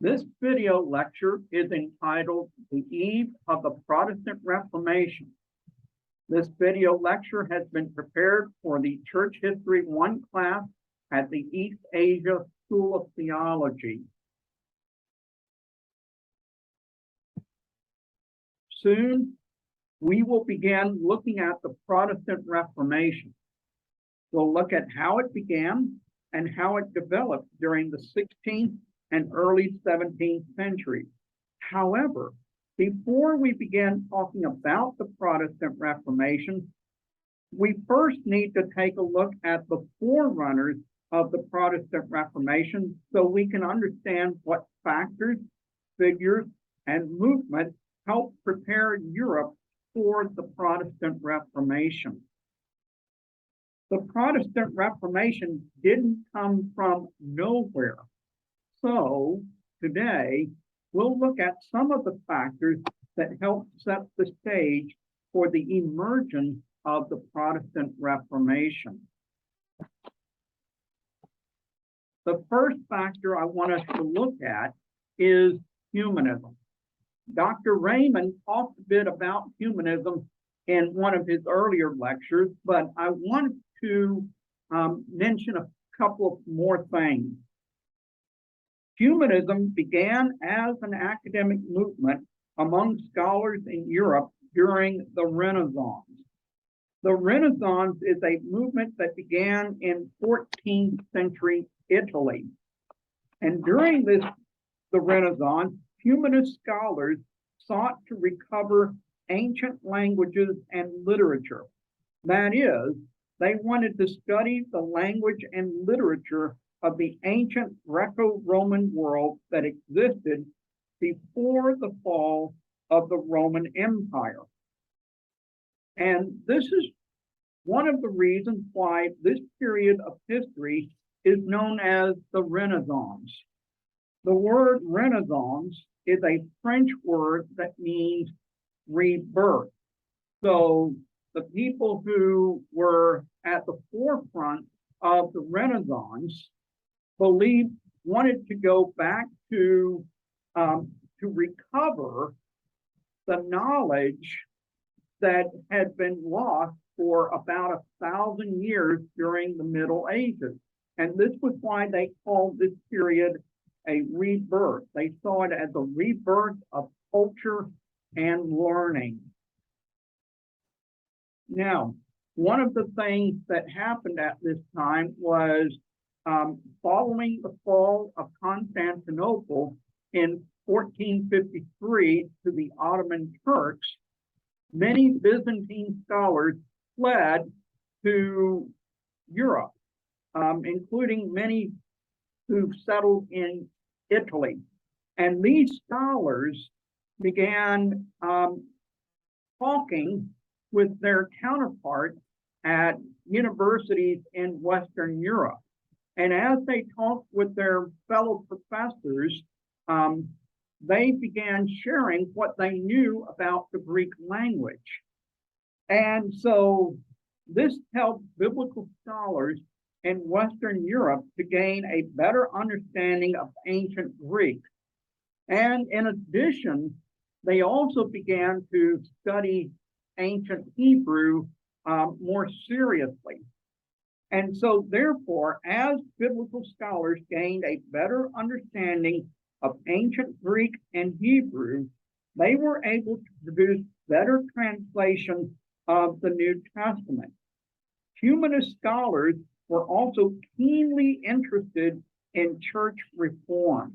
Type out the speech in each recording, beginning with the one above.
This video lecture is entitled The Eve of the Protestant Reformation. This video lecture has been prepared for the Church History 1 class at the East Asia School of Theology. Soon, we will begin looking at the Protestant Reformation. We'll look at how it began and how it developed during the 16th and early 17th centuries. However, before we begin talking about the Protestant Reformation, we first need to take a look at the forerunners of the Protestant Reformation so we can understand what factors, figures, and movements helped prepare Europe for the Protestant Reformation. The Protestant Reformation didn't come from nowhere. So today, we'll look at some of the factors that helped set the stage for the emergence of the Protestant Reformation. The first factor I want us to look at is humanism. Dr. Raymond talked a bit about humanism in one of his earlier lectures, but I want to mention a couple of more things. Humanism began as an academic movement among scholars in Europe during the Renaissance. The Renaissance is a movement that began in 14th century Italy. And during the Renaissance, humanist scholars sought to recover ancient languages and literature. That is, they wanted to study the language and literature of the ancient Greco-Roman world that existed before the fall of the Roman Empire. And this is one of the reasons why this period of history is known as the Renaissance. The word Renaissance is a French word that means rebirth. So the people who were at the forefront of the Renaissance wanted to go back to recover the knowledge that had been lost for about 1,000 years during the Middle Ages. And this was why they called this period a rebirth. They saw it as a rebirth of culture and learning. Now, one of the things that happened at this time was following the fall of Constantinople in 1453 to the Ottoman Turks, many Byzantine scholars fled to Europe, including many who settled in Italy. And these scholars began talking with their counterparts at universities in Western Europe. And as they talked with their fellow professors, they began sharing what they knew about the Greek language. And so this helped biblical scholars in Western Europe to gain a better understanding of ancient Greek. And in addition, they also began to study ancient Hebrew more seriously. And so therefore, as biblical scholars gained a better understanding of ancient Greek and Hebrew, they were able to produce better translations of the New Testament. Humanist scholars were also keenly interested in church reform.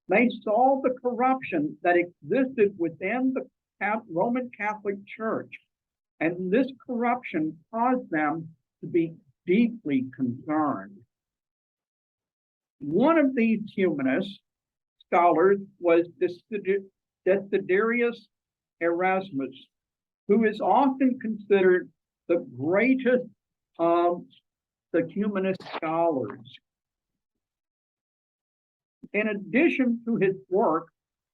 They saw the corruption that existed within the Roman Catholic Church, and this corruption caused them to be deeply concerned. One of these humanist scholars was Desiderius Erasmus, who is often considered the greatest of the humanist scholars. In addition to his work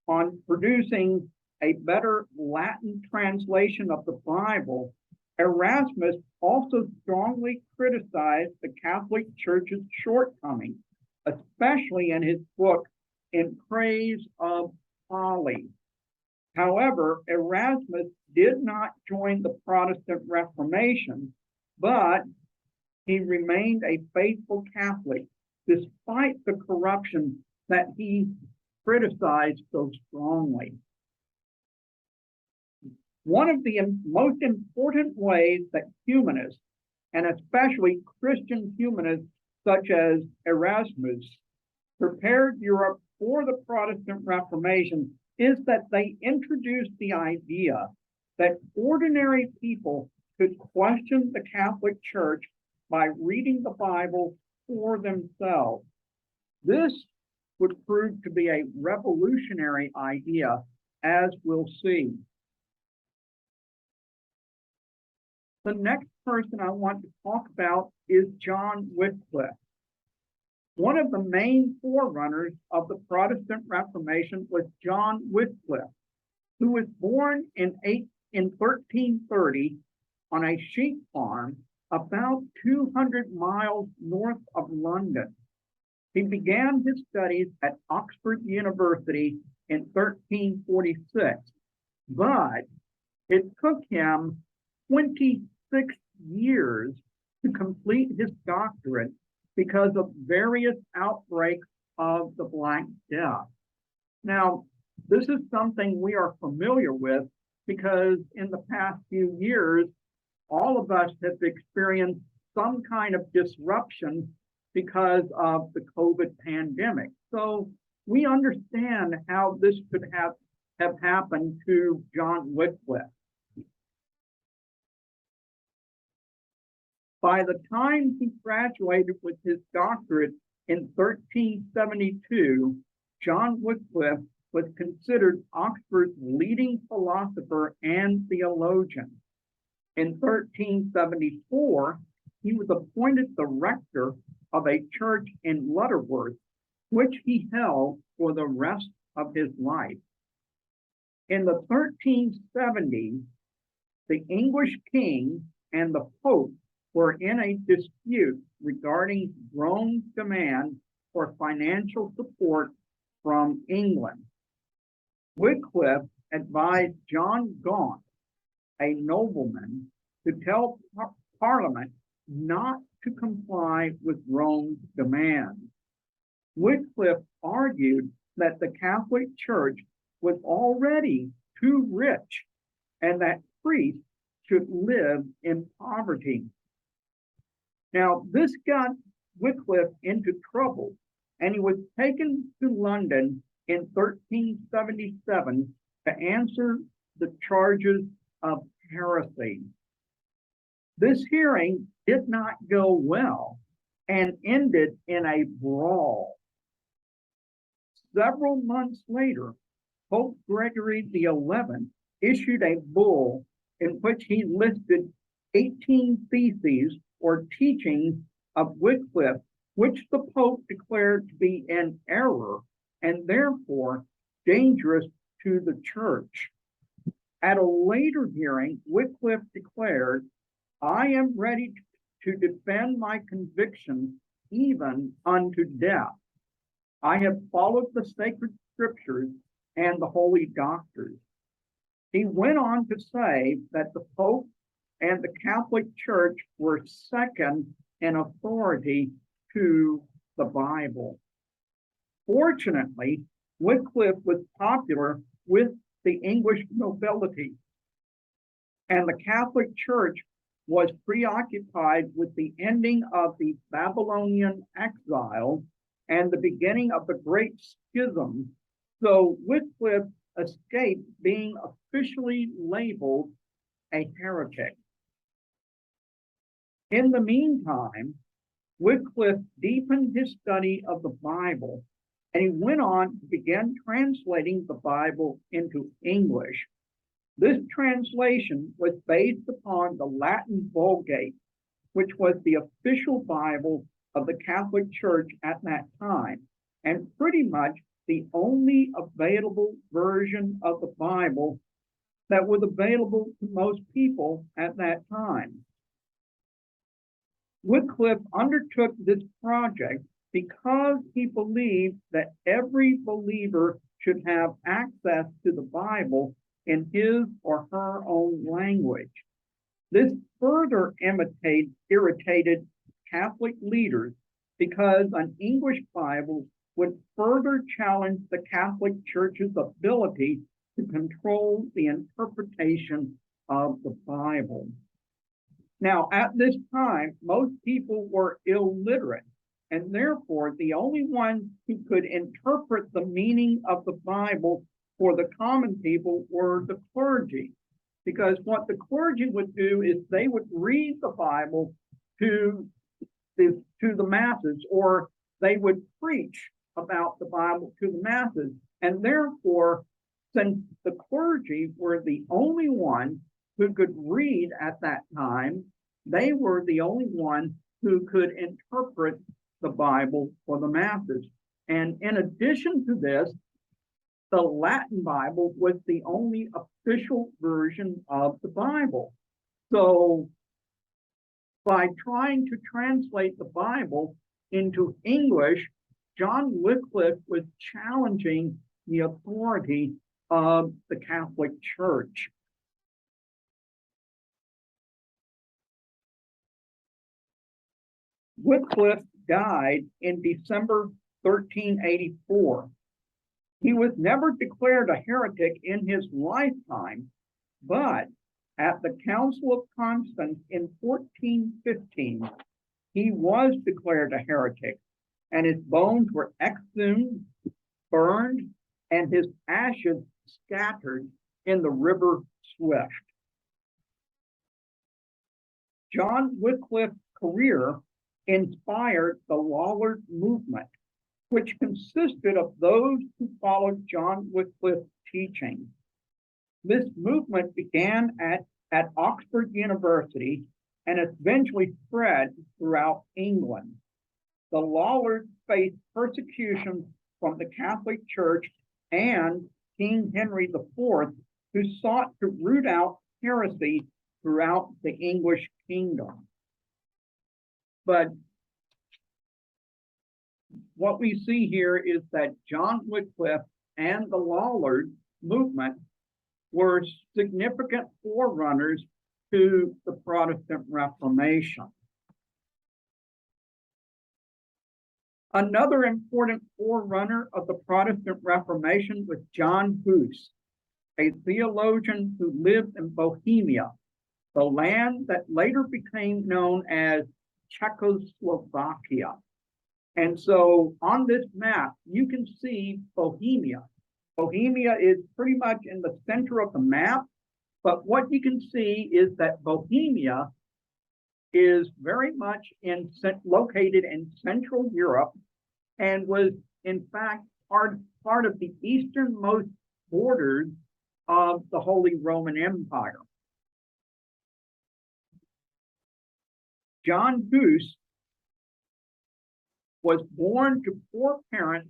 on producing a better Latin translation of the Bible, Erasmus also strongly criticized the Catholic Church's shortcomings, especially in his book in praise of folly. However, Erasmus did not join the Protestant Reformation, but he remained a faithful Catholic despite the corruption that he criticized so strongly. One of the most important ways that humanists, and especially Christian humanists such as Erasmus, prepared Europe for the Protestant Reformation is that they introduced the idea that ordinary people could question the Catholic Church by reading the Bible for themselves. This would prove to be a revolutionary idea, as we'll see. The next person I want to talk about is John Wycliffe. One of the main forerunners of the Protestant Reformation was John Wycliffe, who was born in 1330 on a sheep farm about 200 miles north of London. He began his studies at Oxford University in 1346, but it took him 26 years to complete his doctorate because of various outbreaks of the Black Death. Now, this is something we are familiar with because in the past few years, all of us have experienced some kind of disruption because of the COVID pandemic. So we understand how this could have happened to John Wycliffe. By the time he graduated with his doctorate in 1372, John Wycliffe was considered Oxford's leading philosopher and theologian. In 1374, he was appointed the rector of a church in Lutterworth, which he held for the rest of his life. In the 1370s, the English king and the Pope were in a dispute regarding Rome's demand for financial support from England. Wycliffe advised John Gaunt, a nobleman, to tell Parliament not to comply with Rome's demands. Wycliffe argued that the Catholic Church was already too rich and that priests should live in poverty. Now, this got Wycliffe into trouble, and he was taken to London in 1377 to answer the charges of heresy. This hearing did not go well and ended in a brawl. Several months later, Pope Gregory XI issued a bull in which he listed 18 theses or teachings of Wycliffe, which the Pope declared to be in error and therefore dangerous to the church. At a later hearing, Wycliffe declared, "I am ready to defend my conviction even unto death. I have followed the sacred scriptures and the holy doctors." He went on to say that the Pope and the Catholic Church were second in authority to the Bible. Fortunately, Wycliffe was popular with the English nobility, and the Catholic Church was preoccupied with the ending of the Babylonian exile and the beginning of the Great Schism, so Wycliffe escaped being officially labeled a heretic. In the meantime, Wycliffe deepened his study of the Bible, and he went on to begin translating the Bible into English. This translation was based upon the Latin Vulgate, which was the official Bible of the Catholic Church at that time, and pretty much the only available version of the Bible that was available to most people at that time. Wycliffe undertook this project because he believed that every believer should have access to the Bible in his or her own language. This further irritated Catholic leaders because an English Bible would further challenge the Catholic Church's ability to control the interpretation of the Bible. Now, at this time, most people were illiterate, and therefore the only ones who could interpret the meaning of the Bible for the common people were the clergy. Because what the clergy would do is they would read the Bible to the masses, or they would preach about the Bible to the masses. And therefore, since the clergy were the only ones who could read at that time, they were the only ones who could interpret the Bible for the masses. And in addition to this, the Latin Bible was the only official version of the Bible. So by trying to translate the Bible into English, John Wycliffe was challenging the authority of the Catholic Church. Wycliffe died in December 1384. He was never declared a heretic in his lifetime, but at the Council of Constance in 1415, he was declared a heretic, and his bones were exhumed, burned, and his ashes scattered in the river Swift. John Wycliffe's career inspired the Lollard movement, which consisted of those who followed John Wycliffe's teaching. This movement began at Oxford University and eventually spread throughout England. The Lollards faced persecution from the Catholic Church and King Henry IV, who sought to root out heresy throughout the English kingdom. But what we see here is that John Wycliffe and the Lollard movement were significant forerunners to the Protestant Reformation. Another important forerunner of the Protestant Reformation was John Hus, a theologian who lived in Bohemia, the land that later became known as Czechoslovakia. And so on this map, you can see Bohemia. Bohemia is pretty much in the center of the map, but what you can see is that Bohemia is very much located in Central Europe and was, in fact, part of the easternmost borders of the Holy Roman Empire. John Hus was born to poor parents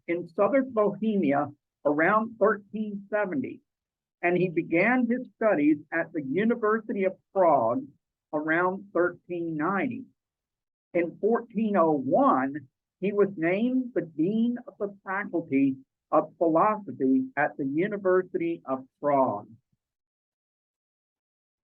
in southern Bohemia around 1370, and he began his studies at the University of Prague around 1390. In 1401, he was named the Dean of the Faculty of Philosophy at the University of Prague.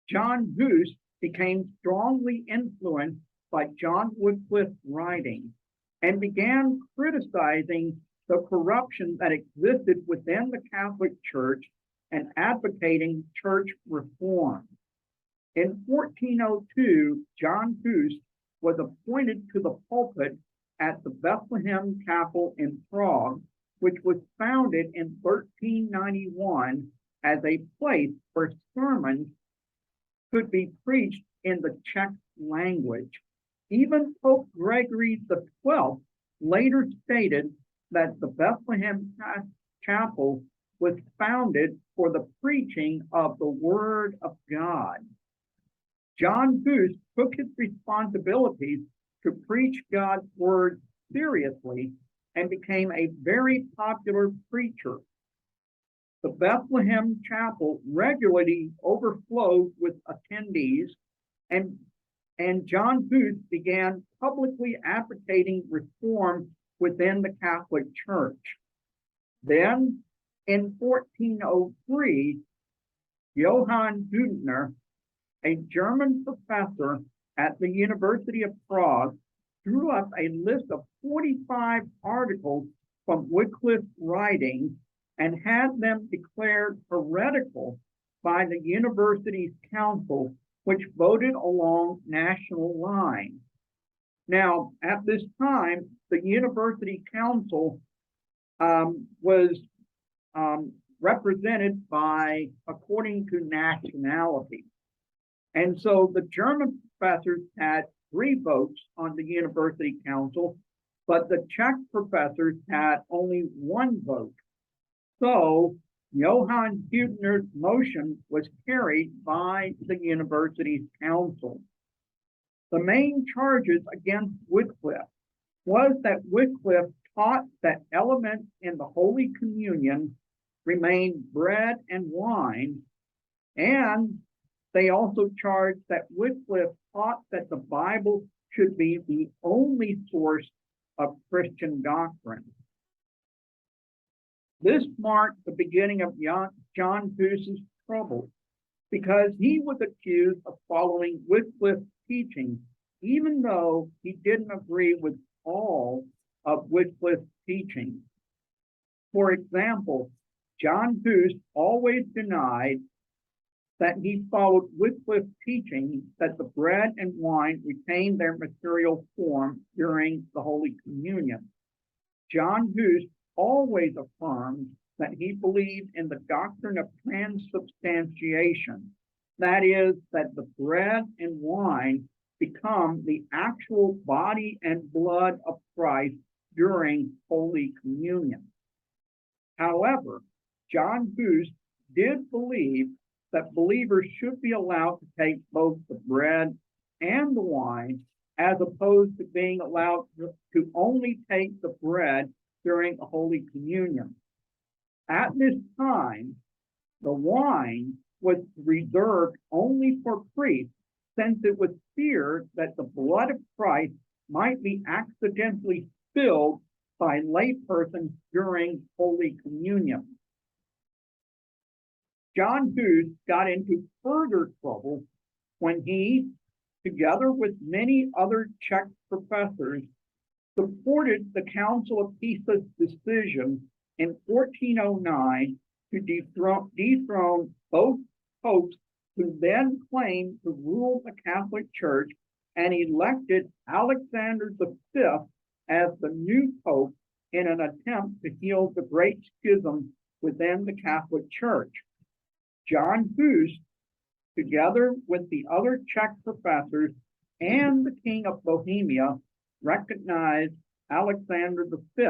John Hus became strongly influenced by John Wycliffe's writing and began criticizing the corruption that existed within the Catholic Church and advocating church reform. In 1402, John Hus was appointed to the pulpit at the Bethlehem Chapel in Prague, which was founded in 1391 as a place where sermons could be preached in the Czech language. Even Pope Gregory XII later stated that the Bethlehem Chapel was founded for the preaching of the Word of God. John Hus took his responsibilities to preach God's Word seriously and became a very popular preacher. The Bethlehem Chapel regularly overflowed with attendees, and and John Hus began publicly advocating reform within the Catholic Church. Then, in 1403, Johann Hübner, a German professor at the University of Prague, drew up a list of 45 articles from Wycliffe's writings and had them declared heretical by the university's council, which voted along national lines. Now, at this time, the university council was represented by, according to nationality. And so the German professors had 3 votes on the university council, but the Czech professors had only 1 vote. So Johann Hübner's motion was carried by the university's council. The main charges against Wycliffe was that Wycliffe taught that elements in the Holy Communion remain bread and wine, and they also charged that Wycliffe taught that the Bible should be the only source of Christian doctrine. This marked the beginning of John Hus's trouble, because he was accused of following Wycliffe's teaching, even though he didn't agree with all of Wycliffe's teaching. For example, John Hus always denied that he followed Wycliffe's teaching that the bread and wine retain their material form during the Holy Communion. John Hus always affirmed that he believed in the doctrine of transubstantiation, that is, that the bread and wine become the actual body and blood of Christ during Holy Communion. However, John Hus did believe that believers should be allowed to take both the bread and the wine, as opposed to being allowed to only take the bread during a Holy Communion. At this time, the wine was reserved only for priests, since it was feared that the blood of Christ might be accidentally spilled by laypersons during Holy Communion. John Hus got into further trouble when he, together with many other Czech professors, supported the Council of Pisa's decision in 1409 to dethrone both popes who then claimed to rule the Catholic Church, and elected Alexander V as the new pope in an attempt to heal the great schism within the Catholic Church. John Hus, together with the other Czech professors and the King of Bohemia, recognized Alexander V.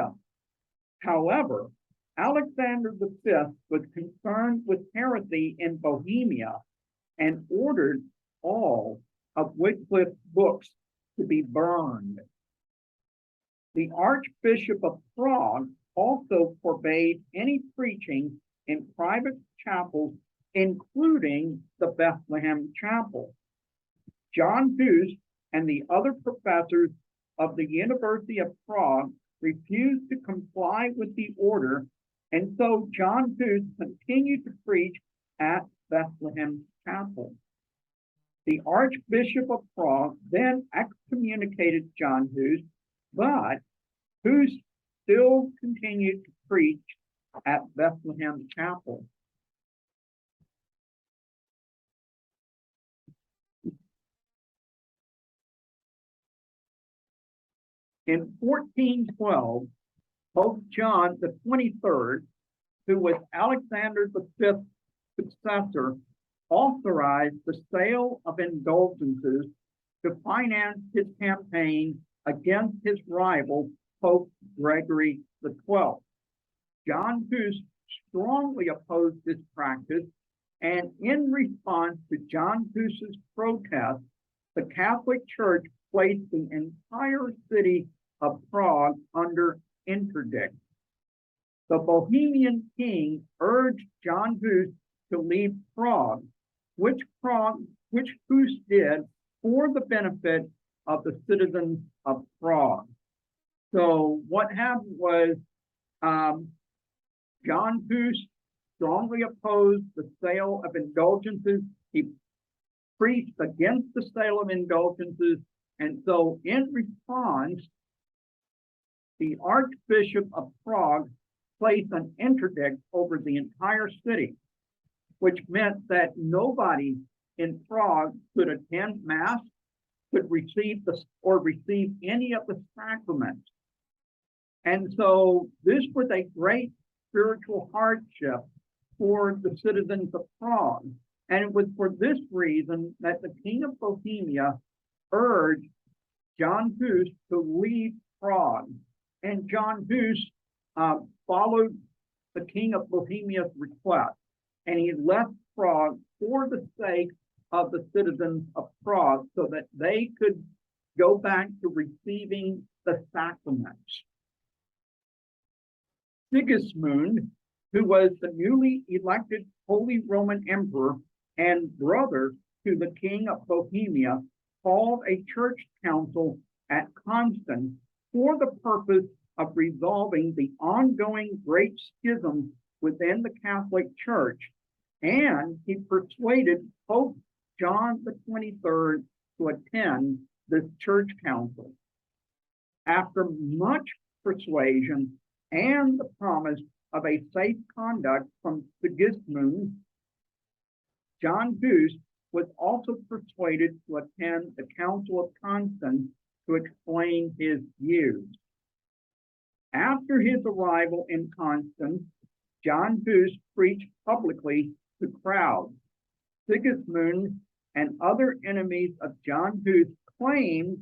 However, Alexander V was concerned with heresy in Bohemia and ordered all of Wycliffe's books to be burned. The Archbishop of Prague also forbade any preaching in private chapels, including the Bethlehem Chapel. John Hus and the other professors of the University of Prague refused to comply with the order, and so John Hus continued to preach at Bethlehem Chapel. The Archbishop of Prague then excommunicated John Hus, but Hus still continued to preach at Bethlehem Chapel. In 1412, Pope John the 23rd, who was Alexander V's successor, authorized the sale of indulgences to finance his campaign against his rival, Pope Gregory XII. John Hus strongly opposed this practice, and in response to John Hus's protest, the Catholic Church placed the entire city of Prague under interdict. The Bohemian king urged John Hus to leave Prague, which Hus did for the benefit of the citizens of Prague. So what happened was John Hus strongly opposed the sale of indulgences. He preached against the sale of indulgences, and so in response, the Archbishop of Prague placed an interdict over the entire city, which meant that nobody in Prague could attend Mass, could receive any of the sacraments. And so this was a great spiritual hardship for the citizens of Prague. And it was for this reason that the King of Bohemia urged John Hus to leave Prague. And John Hus followed the King of Bohemia's request, and he left Prague for the sake of the citizens of Prague so that they could go back to receiving the sacraments. Sigismund, who was the newly elected Holy Roman Emperor and brother to the King of Bohemia, called a church council at Constance for the purpose of resolving the ongoing great schism within the Catholic Church, and he persuaded Pope John the 23rd to attend this church council. After much persuasion and the promise of a safe conduct from Sigismund, John Hus was also persuaded to attend the Council of Constance to explain his views. After his arrival in Constance, John Hus preached publicly to crowds. Sigismund and other enemies of John Hus claimed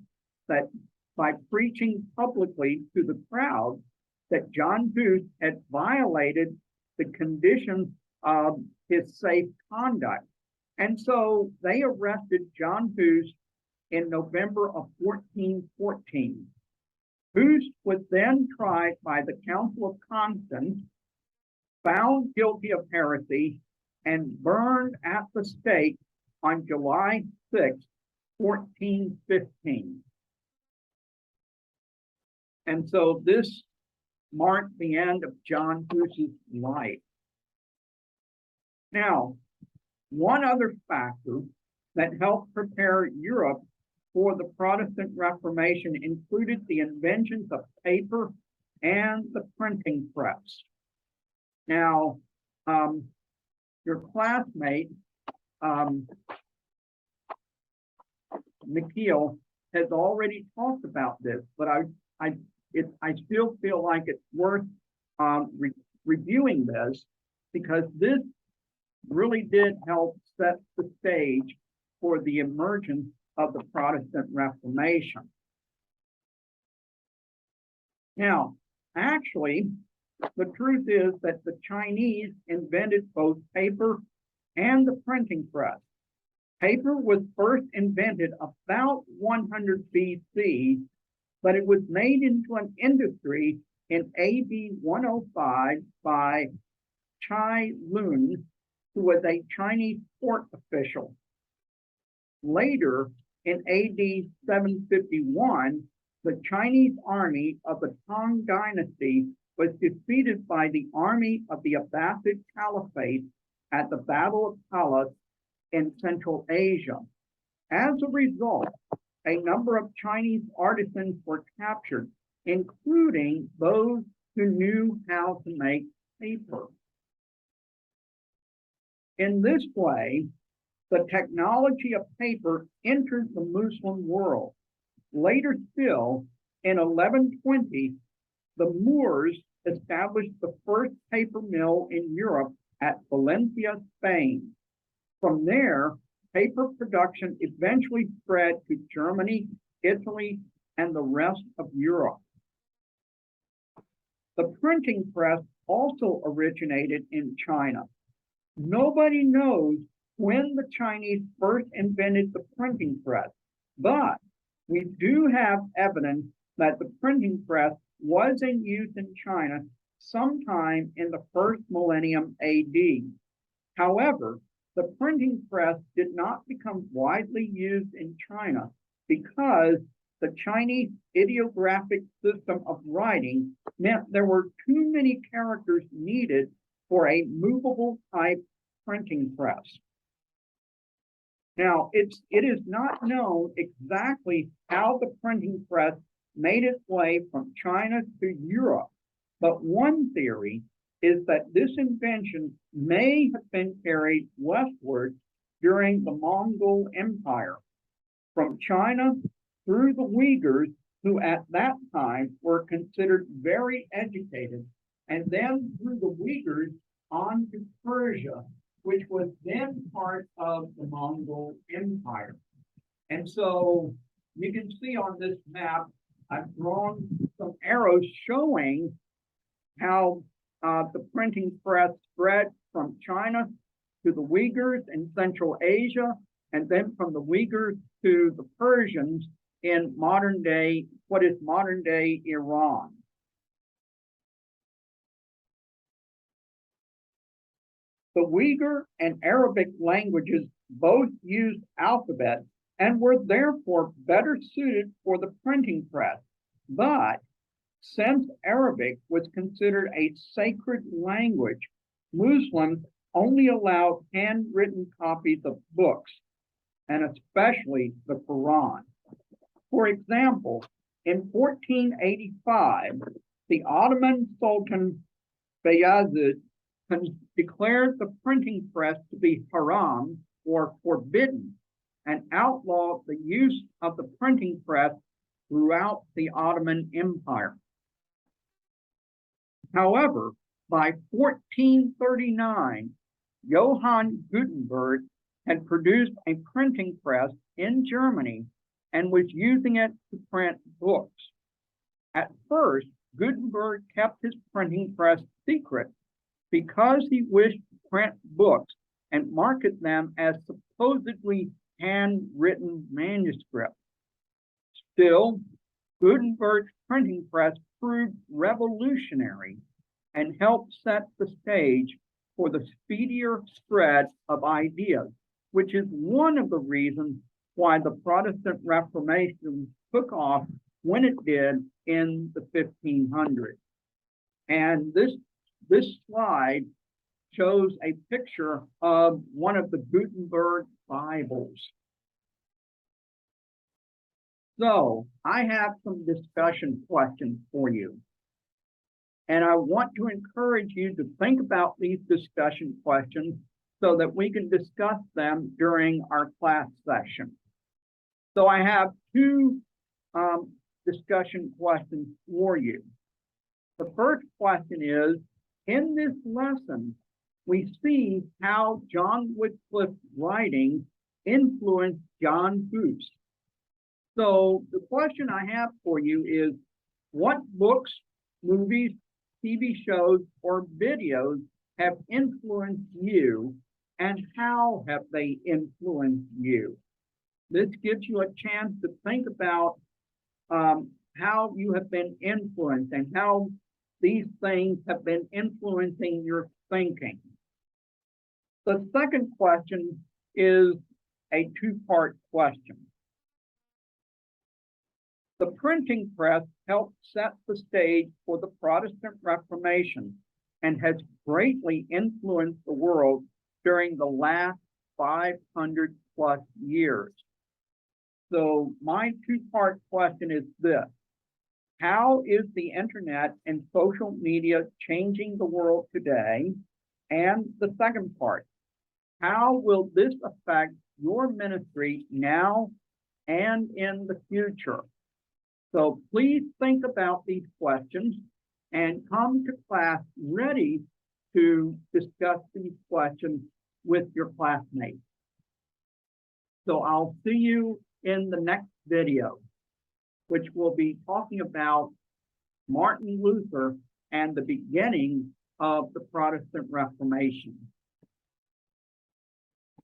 that by preaching publicly to the crowd, that John Hus had violated the conditions of his safe conduct. And so they arrested John Hus in November of 1414. Hus was then tried by the Council of Constance, found guilty of heresy, and burned at the stake on July 6, 1415. And so this marked the end of John Hus's life. Now, one other factor that helped prepare Europe for the Protestant Reformation included the inventions of paper and the printing press. Now, your classmate, Nikhil, has already talked about this, but I still feel like it's worth reviewing this, because this really did help set the stage for the emergence of the Protestant Reformation. Now, actually, the truth is that the Chinese invented both paper and the printing press. Paper was first invented about 100 BC, but it was made into an industry in AD 105 by Cai Lun, who was a Chinese port official. Later, in AD 751, the Chinese army of the Tang Dynasty was defeated by the army of the Abbasid Caliphate at the Battle of Talas in Central Asia. As a result, a number of Chinese artisans were captured, including those who knew how to make paper. In this way, the technology of paper entered the Muslim world. Later still, in 1120, the Moors established the first paper mill in Europe at Valencia, Spain. From there, paper production eventually spread to Germany, Italy, and the rest of Europe. The printing press also originated in China. Nobody knows when the Chinese first invented the printing press, but we do have evidence that the printing press was in use in China sometime in the first millennium AD. However, the printing press did not become widely used in China because the Chinese ideographic system of writing meant there were too many characters needed for a movable type printing press. Now, it is not known exactly how the printing press made its way from China to Europe, but one theory is that this invention may have been carried westward during the Mongol Empire, from China through the Uyghurs, who at that time were considered very educated, and then through the Uyghurs on to Persia, which was then part of the Mongol Empire. And so you can see on this map, I've drawn some arrows showing how the printing press spread from China to the Uyghurs in Central Asia, and then from the Uyghurs to the Persians in modern day, what is modern day Iran. The Uyghur and Arabic languages both used alphabets and were therefore better suited for the printing press. But since Arabic was considered a sacred language, Muslims only allowed handwritten copies of books, and especially the Quran. For example, in 1485, the Ottoman Sultan Bayezid declared the printing press to be haram, or forbidden, and outlawed the use of the printing press throughout the Ottoman Empire. However, by 1439, Johann Gutenberg had produced a printing press in Germany and was using it to print books. At first, Gutenberg kept his printing press secret because he wished to print books and market them as supposedly handwritten manuscripts. Still, Gutenberg's printing press proved revolutionary and helped set the stage for the speedier spread of ideas, which is one of the reasons why the Protestant Reformation took off when it did in the 1500s. And this slide shows a picture of one of the Gutenberg Bibles. So I have some discussion questions for you. And I want to encourage you to think about these discussion questions so that we can discuss them during our class session. So I have two discussion questions for you. The first question is, in this lesson, we see how John Wycliffe's writing influenced John Huss. So the question I have for you is, what books, movies, TV shows, or videos have influenced you, and how have they influenced you? This gives you a chance to think about how you have been influenced and how these things have been influencing your thinking. The second question is a two-part question. The printing press helped set the stage for the Protestant Reformation and has greatly influenced the world during the last 500 plus years. So my two-part question is this: how is the internet and social media changing the world today? And the second part, how will this affect your ministry now and in the future? So please think about these questions and come to class ready to discuss these questions with your classmates. So I'll see you in the next video, which will be talking about Martin Luther and the beginning of the Protestant Reformation.